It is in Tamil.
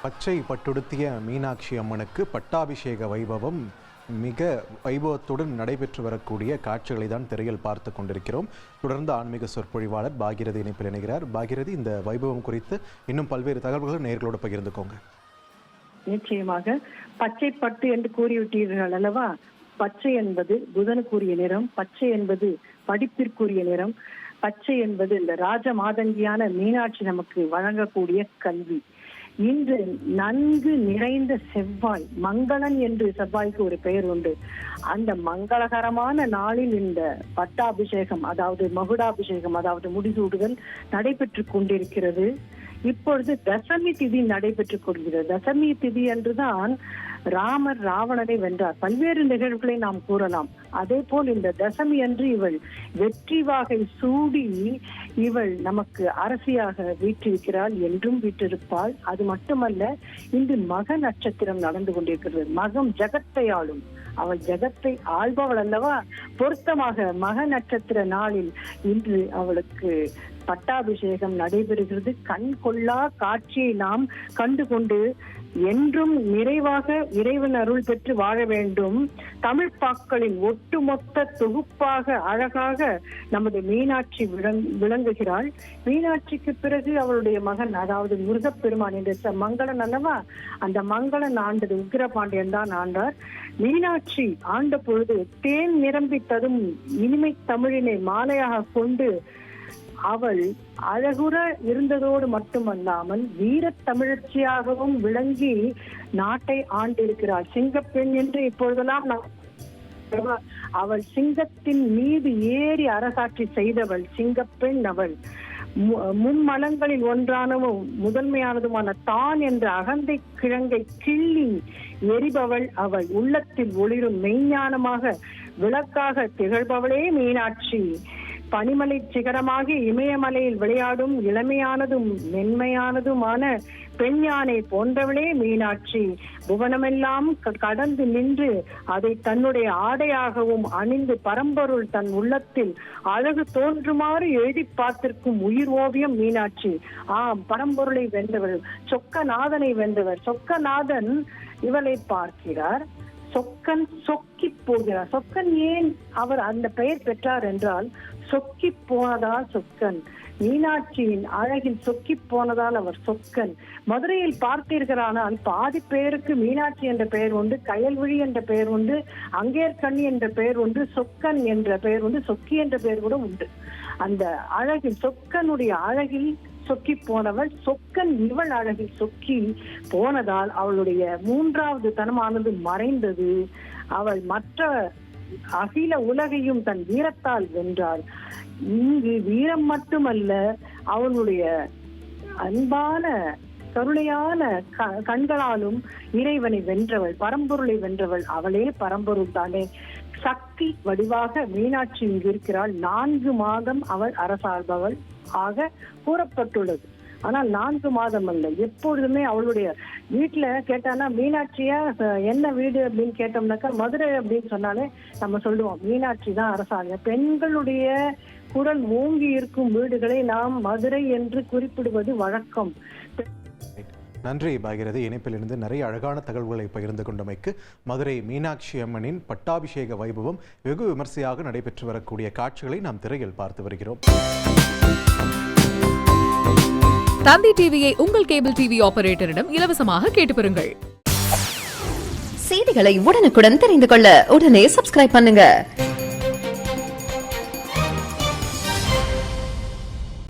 பச்சை பட்டுடுத்திய மீனாட்சி அம்மனுக்கு பட்டாபிஷேக வைபவம் மிக வைபவத்துடன் நடைபெற்று வரக்கூடிய காட்சிகளை தான் திரையில் பார்த்து கொண்டிருக்கிறோம். தொடர்ந்து ஆன்மீக சொற்பொழிவாளர் பாகிரதி இணைப்பில் இணைகிறார். பாகிரதி, இந்த வைபவம் குறித்து இன்னும் பல்வேறு தகவல்களை நேயர்களோடு பகிர்ந்துக்கோங்க. நிச்சயமாக பச்சை பட்டு என்று கூறிவிட்டீர்கள் அல்லவா? பச்சை என்பது புதனுக்குரிய நிறம், பச்சை என்பது படிப்பிற்குரிய நிறம், பச்சை என்பது இந்த ராஜ மாதங்கியான மீனாட்சி நமக்கு வழங்கக்கூடிய கல்வி. இன்று நன்கு நிறைந்த செவ்வாய், மங்களன் என்று செவ்வாய்க்கு ஒரு பெயர் உண்டு. அந்த மங்களகரமான நாளில் இந்த பட்டாபிஷேகம், அதாவது மகுடாபிஷேகம், அதாவது முடிசூடுதல் நடைபெற்று கொண்டிருக்கிறது. இப்பொழுது தசமி திதி நடைபெற்றுக் கொள்கிறது. தசமி திதி என்றுதான் ராமர் ராவணனை வென்றார். பல்வேறு நிகழ்வுகளை நாம் கூறலாம். அதே போல் இந்த தசமி அன்று இவள் வெற்றி வாகை சூடி இவள் நமக்கு அரசியாக வீற்றிருக்கிறாள், என்றும் வீற்றிருப்பாள். அது மட்டுமல்ல, இன்று மக நட்சத்திரம் நடந்து கொண்டிருக்கிறது. மகம் ஜகத்தை ஆளும், அவள் ஜகத்தை ஆள்பவள் அல்லவா? பொருத்தமாக மக நட்சத்திர நாளில் இன்று அவளுக்கு பட்டாபிஷேகம் நடைபெறுகிறது. கண் கொள்ளா காட்சியை நாம் கண்டுகொண்டு என்றும் நிறைவாக இறைவன் அருள் பெற்று வாழ வேண்டும். தமிழ் பாக்களின் ஒட்டுமொத்த தொகுப்பாக அழகாக நமது மீனாட்சி விளங்குகிறாள். மீனாட்சிக்கு பிறகு அவளுடைய மகன், அதாவது முருகப்பெருமான் என்ற மங்களன் அல்லவா? அந்த மங்களன் ஆண்டது உக்கிரபாண்டியன் தான் ஆண்டார். மீனாட்சி ஆண்ட பொழுது தேன் நிரம்பி தரும் இனிமை தமிழினை மாலையாக கொண்டு அவள் அழகுற இருந்ததோடு மட்டுமல்லாமல் வீரத் தமிழச்சியாகவும் விளங்கி நாட்டை ஆண்டிருக்கிறாள். சிங்கப்பெண் என்று இப்பொழுதெல்லாம் அவள் சிங்கத்தின் மீது ஏறி அரசாட்சி செய்தவள் சிங்கப்பெண். அவள் மும்மலங்களில் ஒன்றானவும் முதன்மையானதுமான தான் என்ற அகந்தை கிழங்கை கிள்ளி எரிபவள் அவள். உள்ளத்தில் ஒளிரும் மெய்ஞானமாக விளக்காக திகழ்பவளே மீனாட்சி. பனிமலை சிகரமாகி இமயமலையில் விளையாடும் இளமையானதும் மென்மையானதுமான பெண் யானை போன்றவளே மீனாட்சி. புவனமெல்லாம் கடந்து நின்று அதை தன்னுடைய ஆடையாகவும் அணிந்து பரம்பொருள் தன் உள்ளத்தில் அழகு தோன்றுமாறு எழுதி பார்த்திருக்கும் உயிர் ஓவியம் மீனாட்சி. பரம்பொருளை வென்றவர், சொக்கநாதனை வென்றவர். சொக்கநாதன் இவளை பார்க்கிறார். சொக்கன் சொக்கி போகிறார். சொக்கன் ஏன் அவர் அந்த பெயர் பெற்றார் என்றால், சொக்கி போனதால் சொக்கன். மீனாட்சியின் அழகில் சொக்கி போனதால் அவர் சொக்கன். மதுரையில் பார்த்தீர்களானால் பாதி பேருக்கு மீனாட்சி என்ற பெயர் உண்டு, கயல்விழி என்ற பெயர் உண்டு, அங்கேற்கண்ணி என்ற பெயர் உண்டு, சொக்கன் என்ற பெயர் உண்டு, சொக்கி என்ற பெயர் கூட உண்டு. அந்த அழகில், சொக்கனுடைய அழகில் சொக்கி போனவள் சொக்கன். இவள் அழகில் சொக்கி போனதால் அவளுடைய மூன்றாவது தனமானது மறைந்தது. அவள் மற்ற அகில உலகையும் தன் வீரத்தால் வென்றாள். இங்கு வீரம் மட்டுமல்ல, அவளுடைய அன்பான கருணையான கண்களாலும் இறைவனை வென்றவள், பரம்பொருளை வென்றவள். அவளே பரம்பொருள் தானே. சக்தி வடிவாக மீனாட்சி இங்கு இருக்கிறாள். 4 மாதம் அவள் அரசாள்பவள் ஆக கூறப்பட்டுள்ளது. ஆனால் 4 மாதம் அல்ல, எப்பொழுதுமே அவளுடைய வீட்டுல கேட்டானா மீனாட்சியா என்ன வீடு அப்படின்னு கேட்டோம்னாக்கா மதுரை அப்படின்னு சொன்னாலே நம்ம சொல்லுவோம் மீனாட்சி தான் அரசாங்க. பெண்களுடைய குரல் ஓங்கி இருக்கும் வீடுகளை நாம் மதுரை என்று குறிப்பிடுவது வழக்கம். நன்றி பாகிரதி. இணைப்பிலிருந்து நிறைய அழகான தகவல்களை பகிர்ந்து கொண்டமைக்கு. மதுரை மீனாட்சி அம்மனின் பட்டாபிஷேக வைபவம் வெகு விமர்சையாக நடைபெற்று வரக்கூடிய காட்சிகளை நாம் திரையில் பார்த்து வருகிறோம். தந்தி டிவியை உங்கள் கேபிள் டிவி ஆபரேட்டரிடம் இலவசமாக கேட்டு பெறுங்கள். செய்திகளை உடனுக்குடன் தெரிந்து கொள்ள உடனே சப்ஸ்கிரைப் பண்ணுங்க.